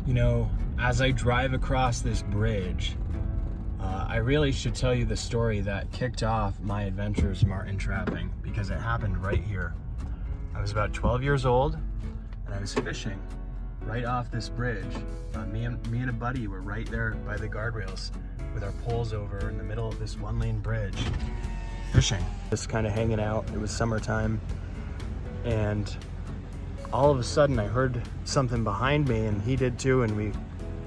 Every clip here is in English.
You know, as I drive across this bridge, I really should tell you the story that kicked off my adventures marten trapping, because it happened right here. I was about 12 years old and I was fishing right off this bridge. Me and a buddy were right there by the guardrails with our poles over in the middle of this one-lane bridge, fishing. Just kind of hanging out. It was summertime, and all of a sudden I heard something behind me, and he did too, and we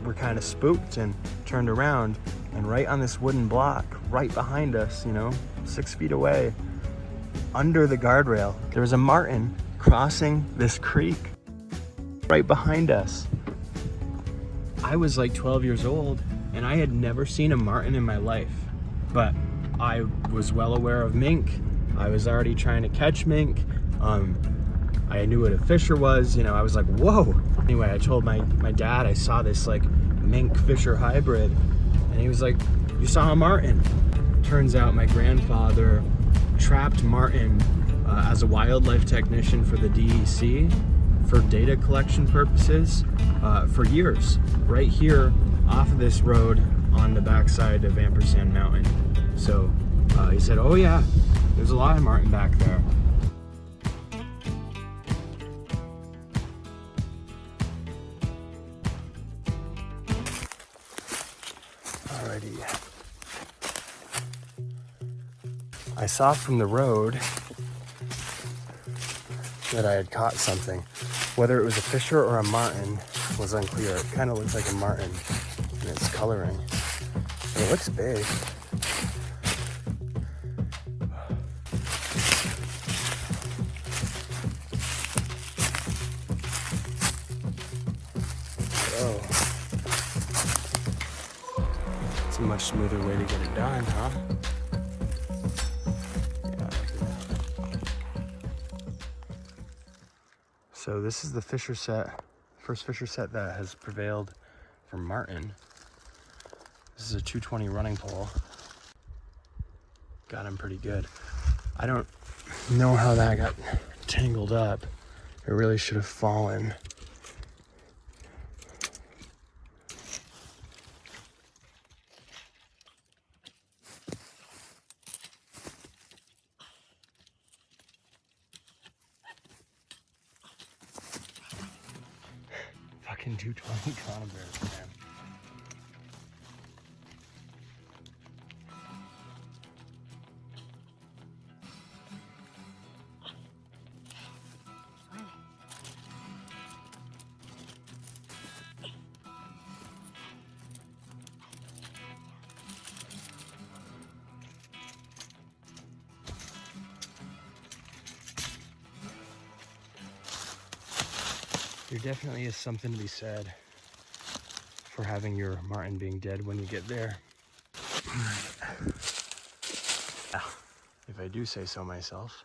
were kind of spooked and turned around, and right on this wooden block right behind us, you know, 6 feet away, under the guardrail, there was a marten crossing this creek right behind us. I was like 12 years old and I had never seen a marten in my life, but I was well aware of mink. I was already trying to catch mink. I knew what a fisher was, you know. I was like, whoa. Anyway, I told my dad I saw this like mink fisher hybrid, and he was like, you saw a marten? Turns out my grandfather trapped marten as a wildlife technician for the DEC for data collection purposes for years, right here off of this road on the backside of Ampersand Mountain. So he said, oh yeah, there's a lot of marten back there. Alrighty. I saw from the road that I had caught something. Whether it was a fisher or a marten was unclear. It kind of looks like a marten in its coloring. And it looks big. Oh. It's a much smoother way to get it done, huh? So this is the fisher set, first fisher set that has prevailed for marten. This is a 220 running pole. Got him pretty good. I don't know how that got tangled up. It really should have fallen. Fucking 220 conibears, man. There definitely is something to be said for having your marten being dead when you get there. If I do say so myself,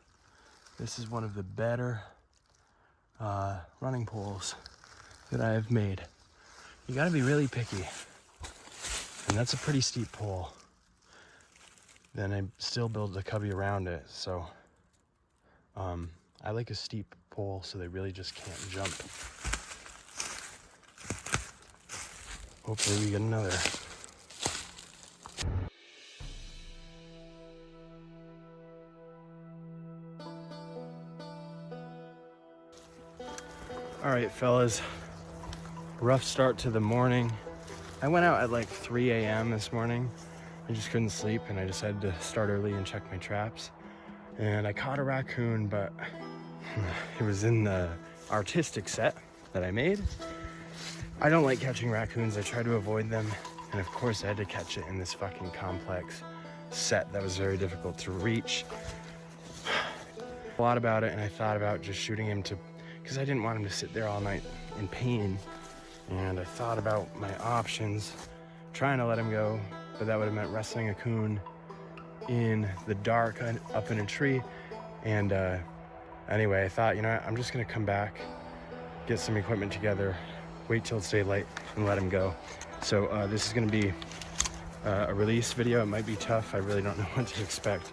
this is one of the better running poles that I have made. You gotta be really picky. And that's a pretty steep pole. Then I still build a cubby around it, so I like a steep pole so they really just can't jump. Hopefully we get another. All right, fellas, rough start to the morning. I went out at like 3 a.m. this morning. I just couldn't sleep and I decided to start early and check my traps. And I caught a raccoon, but it was in the artistic set that I made. I don't like catching raccoons. I try to avoid them. And of course I had to catch it in this fucking complex set that was very difficult to reach. A lot about it, and I thought about just shooting him because I didn't want him to sit there all night in pain. And I thought about my options, trying to let him go, but that would have meant wrestling a coon in the dark up in a tree. And anyway, I thought, you know what, I'm just gonna come back, get some equipment together, wait till it's daylight and let him go. So this is gonna be a release video. It might be tough. I really don't know what to expect.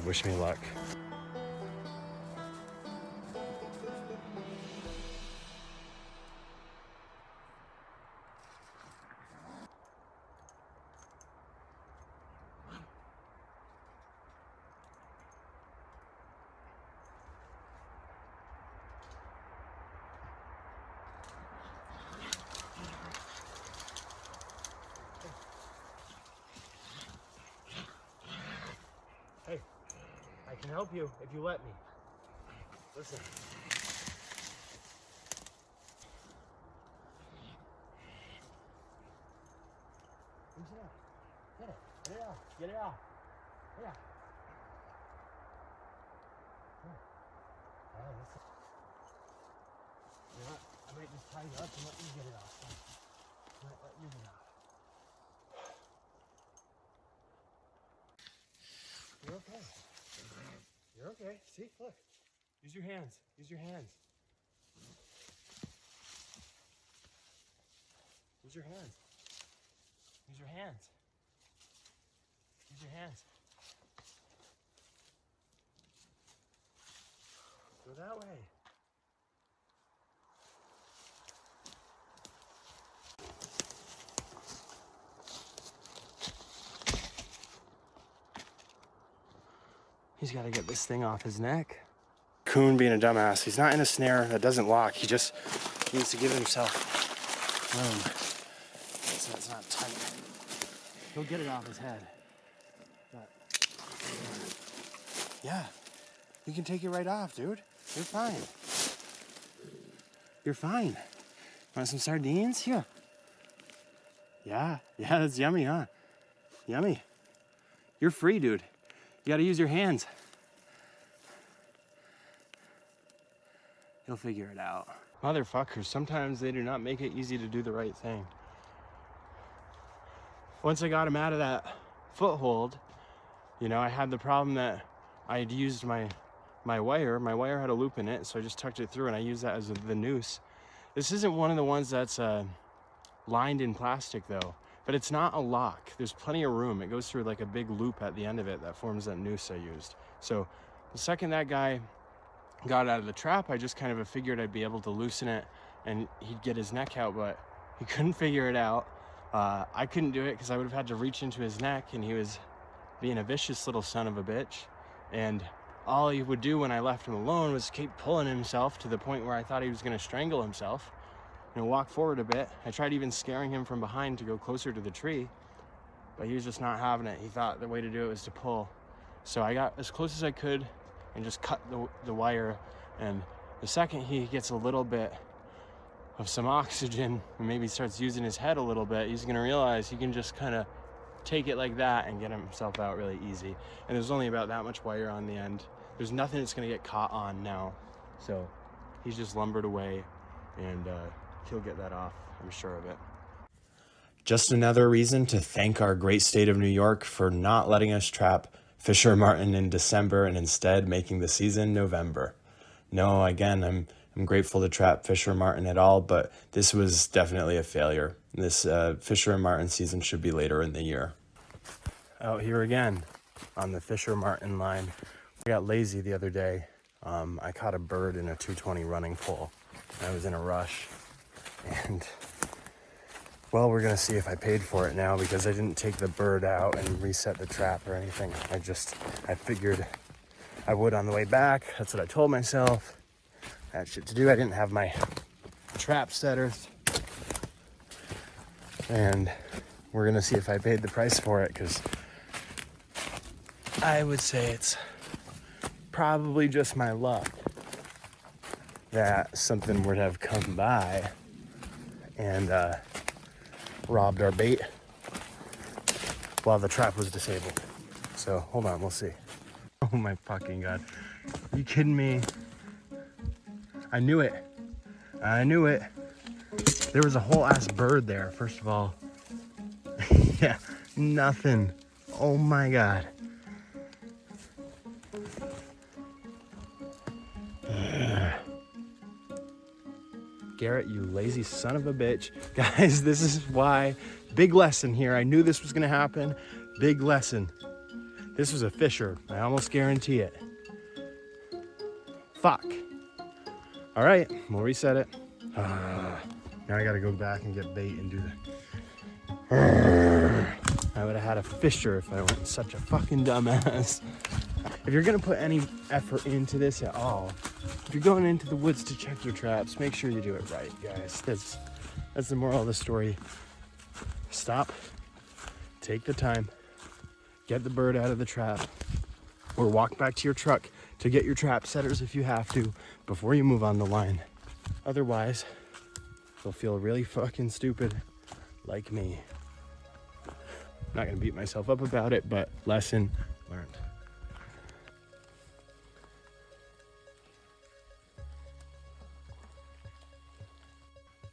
Wish me luck. help you if you let me. Listen. Get it. Get it off. Get it off. Yeah. You know what? I might just tie you up and let you get it off. I might let you get it off. You're okay. You're okay. See? Look. Use your hands. Use your hands. Use your hands. Use your hands. Use your hands. Go that way. He's got to get this thing off his neck. Coon being a dumbass. He's not in a snare that doesn't lock. He just needs to give himself room so it's not tight. He'll get it off his head. But yeah, you can take it right off, dude. You're fine. You're fine. Want some sardines? Yeah. Yeah, that's yummy, huh? Yummy. You're free, dude. You gotta use your hands. He'll figure it out. Motherfuckers, sometimes they do not make it easy to do the right thing. Once I got him out of that foothold, you know, I had the problem that I had used my wire. My wire had a loop in it, so I just tucked it through and I used that as the noose. This isn't one of the ones that's lined in plastic though, but it's not a lock. There's plenty of room. It goes through like a big loop at the end of it that forms that noose I used. So the second that guy got out of the trap, I just kind of figured I'd be able to loosen it and he'd get his neck out, but he couldn't figure it out. I couldn't do it because I would have had to reach into his neck, and he was being a vicious little son of a bitch. And all he would do when I left him alone was keep pulling himself to the point where I thought he was going to strangle himself. You know, walk forward a bit. I tried even scaring him from behind to go closer to the tree, but he was just not having it. He thought the way to do it was to pull. So I got as close as I could and just cut the wire. And the second he gets a little bit of some oxygen and maybe starts using his head a little bit, he's gonna realize he can just kind of take it like that and get himself out really easy. And there's only about that much wire on the end. There's nothing that's gonna get caught on now. So he's just lumbered away, and he'll get that off, I'm sure of it. Just another reason to thank our great state of New York for not letting us trap Fisher Marten in December and instead making the season November. No, again, I'm grateful to trap Fisher Marten at all, but this was definitely a failure. This Fisher and Marten season should be later in the year. Out here again on the Fisher Marten line. We got lazy the other day. I caught a bird in a 220 running pole. I was in a rush, and well, we're gonna see if I paid for it now, because I didn't take the bird out and reset the trap or anything. I figured I would on the way back. That's what I told myself. I had shit to do. I didn't have my trap setters. And we're gonna see if I paid the price for it, because I would say it's probably just my luck that something would have come by and robbed our bait while the trap was disabled. So hold on, we'll see. Oh my fucking God. Are you kidding me? I knew it. I knew it. There was a whole ass bird there, first of all. Yeah, nothing. Oh my God. Garrett, you lazy son of a bitch. Guys, this is why. Big lesson here. I knew this was gonna happen. Big lesson. This was a fisher. I almost guarantee it. Fuck. All right, we'll reset it. Now I gotta go back and get bait and do the... I would have had a fisher if I weren't such a fucking dumbass. If you're gonna put any effort into this at all, if you're going into the woods to check your traps, make sure you do it right, guys. That's the moral of the story. Stop, take the time, get the bird out of the trap, or walk back to your truck to get your trap setters if you have to before you move on the line. Otherwise, you'll feel really fucking stupid like me. I'm not gonna beat myself up about it, but lesson learned.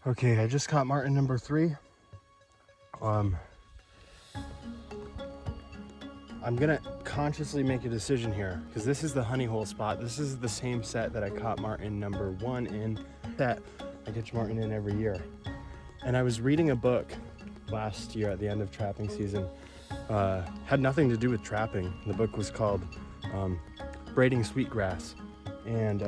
Okay, I just caught Marten number 3. I'm gonna consciously make a decision here because this is the honey hole spot. This is the same set that I caught Marten number 1 in. That I catch Marten in every year. And I was reading a book last year at the end of trapping season. Had nothing to do with trapping. The book was called Braiding Sweetgrass. And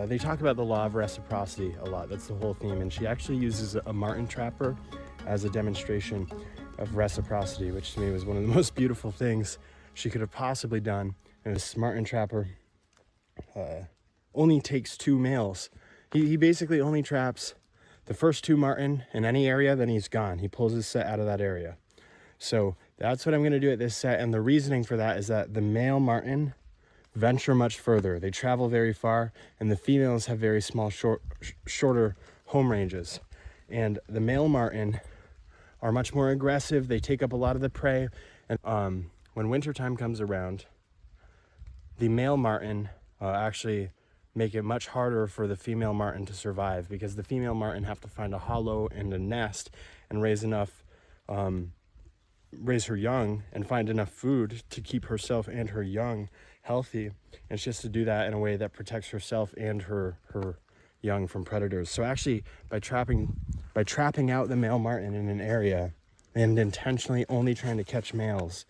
they talk about the law of reciprocity a lot. That's the whole theme. And she actually uses a Marten trapper as a demonstration of reciprocity, which to me was one of the most beautiful things she could have possibly done. And this Marten trapper only takes 2 males. He basically only traps the first 2 Marten in any area, then he's gone. He pulls his set out of that area. So that's what I'm gonna do at this set. And the reasoning for that is that the male Marten venture much further. They travel very far, and the females have very small, shorter home ranges. And the male Marten are much more aggressive. They take up a lot of the prey. And when wintertime comes around, the male Marten actually make it much harder for the female Marten to survive, because the female Marten have to find a hollow and a nest and raise her young and find enough food to keep herself and her young healthy. And she has to do that in a way that protects herself and her young from predators. So actually, by trapping out the male Marten in an area and intentionally only trying to catch males,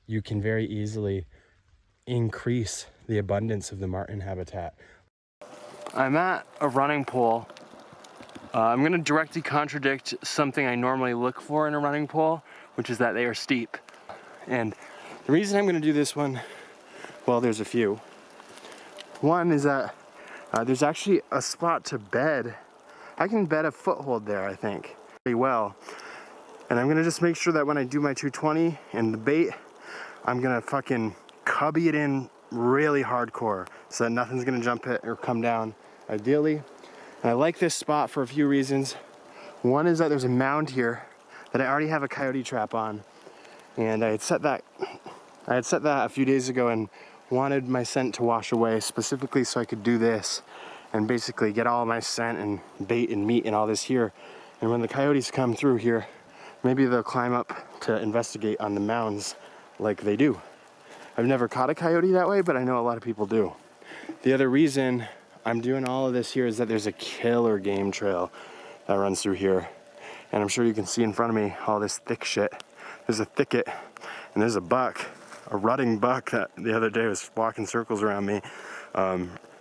you can very easily increase the abundance of the Marten habitat. I'm at a running pole. I'm going to directly contradict something I normally look for in a running pole, which is that they are steep. And the reason I'm going to do this one, well, there's a few. One is that there's actually a spot to bed. I can bed a foothold there, I think, pretty well. And I'm going to just make sure that when I do my 220 and the bait, I'm going to fucking cubby it in really hardcore so that nothing's going to jump it or come down, ideally. And I like this spot for a few reasons. One is that there's a mound here that I already have a coyote trap on. And I had set that a few days ago and wanted my scent to wash away, specifically so I could do this and basically get all my scent and bait and meat and all this here. And when the coyotes come through here, maybe they'll climb up to investigate on the mounds like they do. I've never caught a coyote that way, but I know a lot of people do. The other reason I'm doing all of this here is that there's a killer game trail that runs through here. And I'm sure you can see in front of me all this thick shit. There's a thicket and there's a buck, a rutting buck that the other day was walking circles around me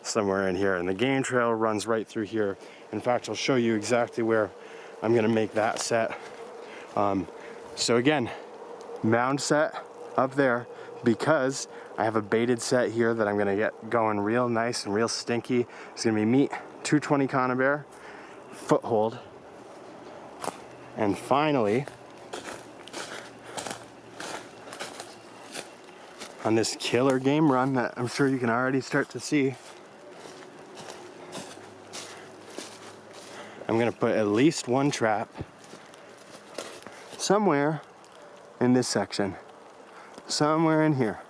somewhere in here. And the game trail runs right through here. In fact, I'll show you exactly where I'm gonna make that set. So again, mound set up there, because I have a baited set here that I'm gonna get going real nice and real stinky. It's gonna be meat, 220 conibear, foothold, and finally, on this killer game run that I'm sure you can already start to see, I'm gonna put at least one trap somewhere in this section. Somewhere in here,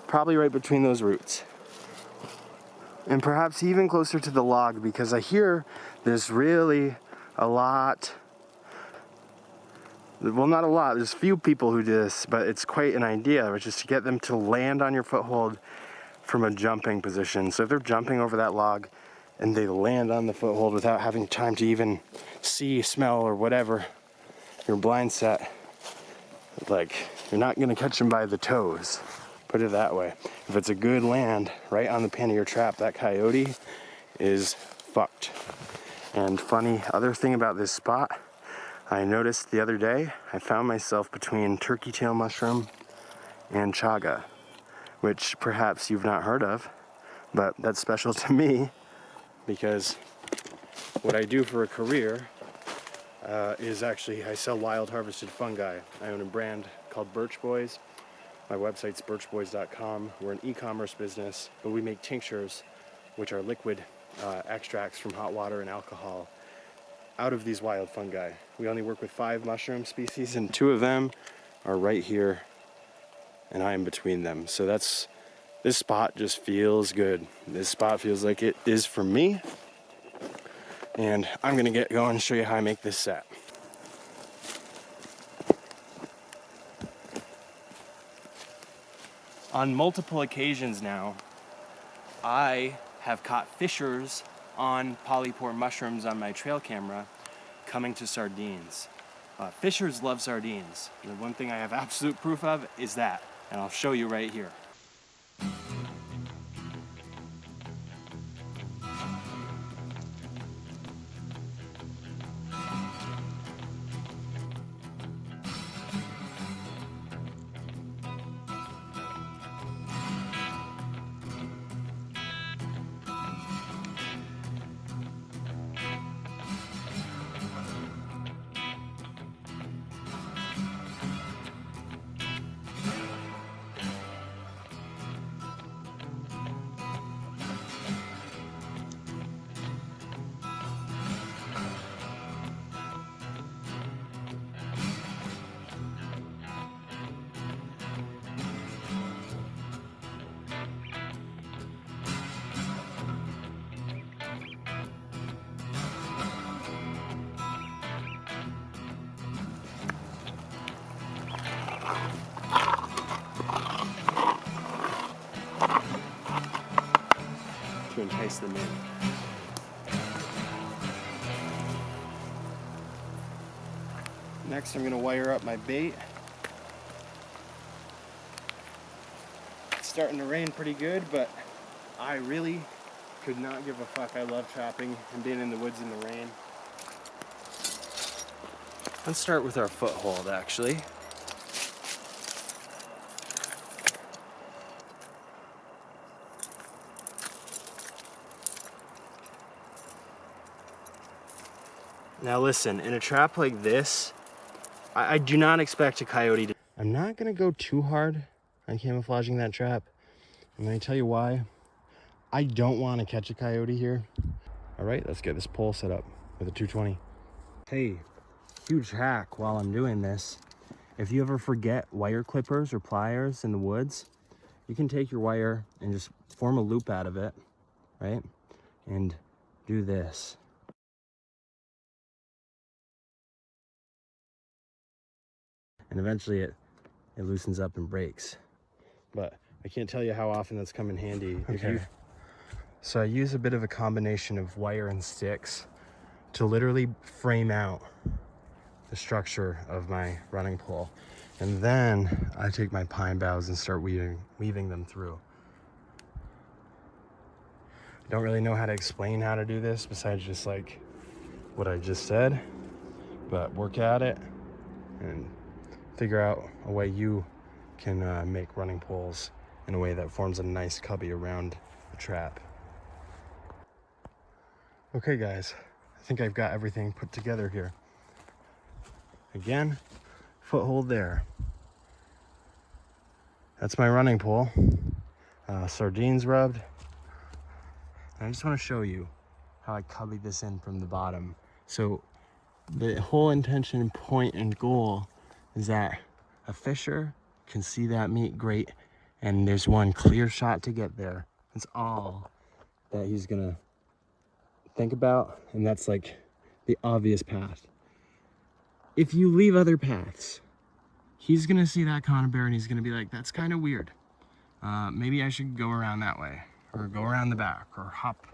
probably right between those roots, and perhaps even closer to the log, because I hear there's really a lot, well, not a lot, there's few people who do this, but it's quite an idea, which is to get them to land on your foothold from a jumping position. So if they're jumping over that log and they land on the foothold without having time to even see, smell, or whatever, your blind set, like, you're not gonna catch them by the toes, put it that way. If it's a good land right on the pan of your trap, that coyote is fucked. And funny other thing about this spot, I noticed the other day, I found myself between turkey tail mushroom and chaga, which perhaps you've not heard of, but that's special to me because what I do for a career is actually I sell wild harvested fungi. I own a brand called Birch Boys. My website's birchboys.com. We're an e-commerce business, but we make tinctures, which are liquid extracts from hot water and alcohol out of these wild fungi. We only work with 5 mushroom species, and 2 of them are right here, and I am between them. So this spot just feels good. This spot feels like it is for me. And I'm gonna get going and show you how I make this set. On multiple occasions now, I have caught fishers on polypore mushrooms on my trail camera coming to sardines. Fishers love sardines. The one thing I have absolute proof of is that, and I'll show you right here. To entice them in. Next, I'm going to wire up my bait. It's starting to rain pretty good, but I really could not give a fuck. I love trapping and being in the woods in the rain. Let's start with our foothold, actually. Now listen, in a trap like this, I do not expect a coyote to... I'm not gonna go too hard on camouflaging that trap. I'm gonna tell you why. I don't wanna catch a coyote here. All right, let's get this pole set up with a 220. Hey, huge hack while I'm doing this. If you ever forget wire clippers or pliers in the woods, you can take your wire and just form a loop out of it, right? And do this. And eventually it loosens up and breaks. But I can't tell you how often that's come in handy. Okay. So I use a bit of a combination of wire and sticks to literally frame out the structure of my running pole. And then I take my pine boughs and start weaving them through. I don't really know how to explain how to do this besides just like what I just said, but work at it and figure out a way you can make running poles in a way that forms a nice cubby around the trap. Okay guys, I think I've got everything put together here. Again, foothold there. That's my running pole. Sardines rubbed. And I just want to show you how I cubby this in from the bottom. So the whole intention, point, and goal is that a fisher can see that meat great, and there's one clear shot to get there. That's all that he's gonna think about, and that's like the obvious path. If you leave other paths, he's gonna see that conibear and he's gonna be like, that's kind of weird. Maybe I should go around that way, or go around the back, or hop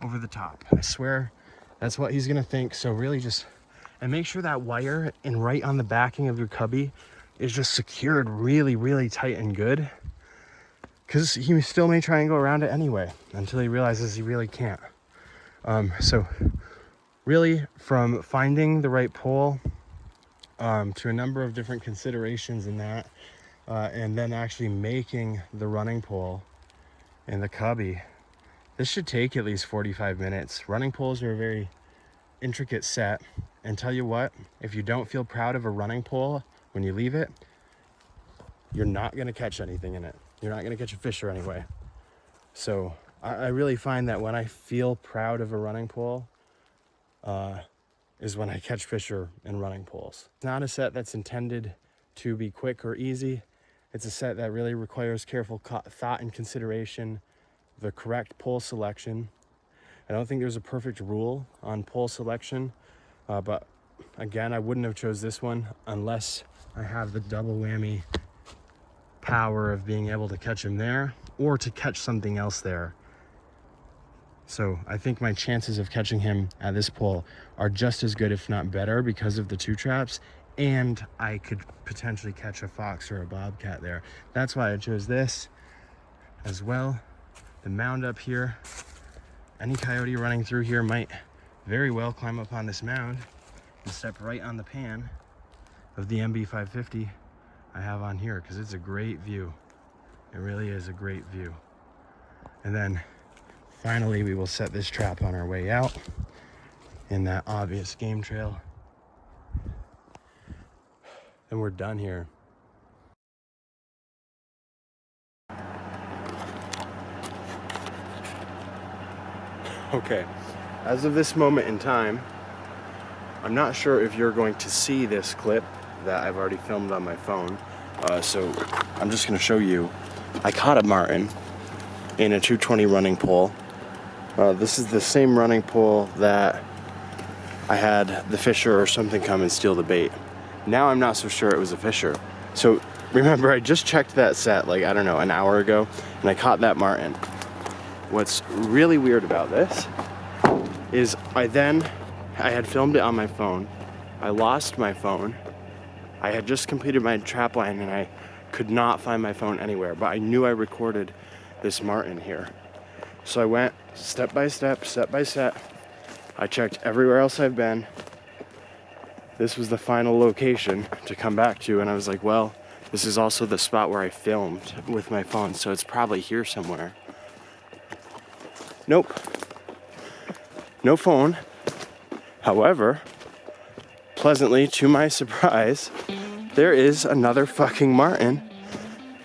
over the top. I swear that's what he's gonna think. So really just, and make sure that wire and right on the backing of your cubby is just secured really, really tight and good, because he still may try and go around it anyway until he realizes he really can't. So really, from finding the right pole to a number of different considerations in that, and then actually making the running pole and the cubby, this should take at least 45 minutes. Running poles are a very intricate set, and tell you what, if you don't feel proud of a running pole when you leave it, you're not gonna catch anything in it. You're not gonna catch a fisher anyway. So I really find that when I feel proud of a running pole, is when I catch fisher in running poles. It's not a set that's intended to be quick or easy. It's a set that really requires careful thought and consideration, the correct pole selection. I don't think there's a perfect rule on pole selection, but again, I wouldn't have chose this one unless I have the double whammy power of being able to catch him there or to catch something else there. So I think my chances of catching him at this pole are just as good, if not better, because of the two traps, and I could potentially catch a fox or a bobcat there. That's why I chose this as well. The mound up here, any coyote running through here might very well climb up on this mound and step right on the pan of the MB550 I have on here, because it's a great view. It really is a great view. And then finally, we will set this trap on our way out in that obvious game trail. And we're done here. Okay, as of this moment in time, I'm not sure if you're going to see this clip that I've already filmed on my phone. So I'm just gonna show you. I caught a marten in a 220 running pole. This is the same running pole that I had the fisher or something come and steal the bait. Now I'm not so sure it was a fisher. So remember, I just checked that set like, I don't know, an hour ago, and I caught that marten. What's really weird about this is I had filmed it on my phone. I lost my phone. I had just completed my trap line and I could not find my phone anywhere, but I knew I recorded this marten here. So I went step by step, step by step. I checked everywhere else I've been. This was the final location to come back to, and I was like, well, this is also the spot where I filmed with my phone, so it's probably here somewhere. Nope. No phone. However, pleasantly to my surprise, there is another fucking marten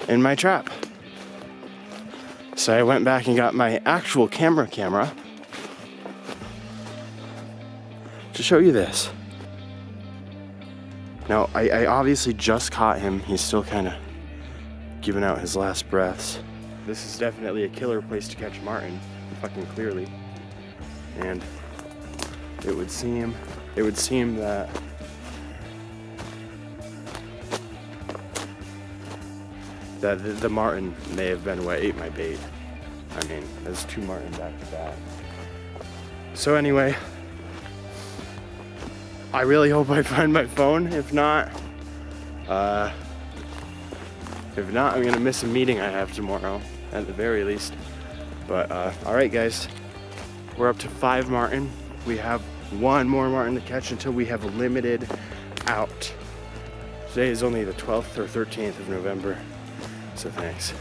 in my trap. So I went back and got my actual camera to show you this. Now, I obviously just caught him. He's still kind of giving out his last breaths. This is definitely a killer place to catch marten, fucking clearly. And it would seem that the marten may have been what ate my bait. I mean, there's two marten back to back. So anyway, I really hope I find my phone. If not, I'm gonna miss a meeting I have tomorrow at the very least. But all right, guys, we're up to 5 marten. We have 1 more marten to catch until we have limited out. Today is only the 12th or 13th of November, so thanks.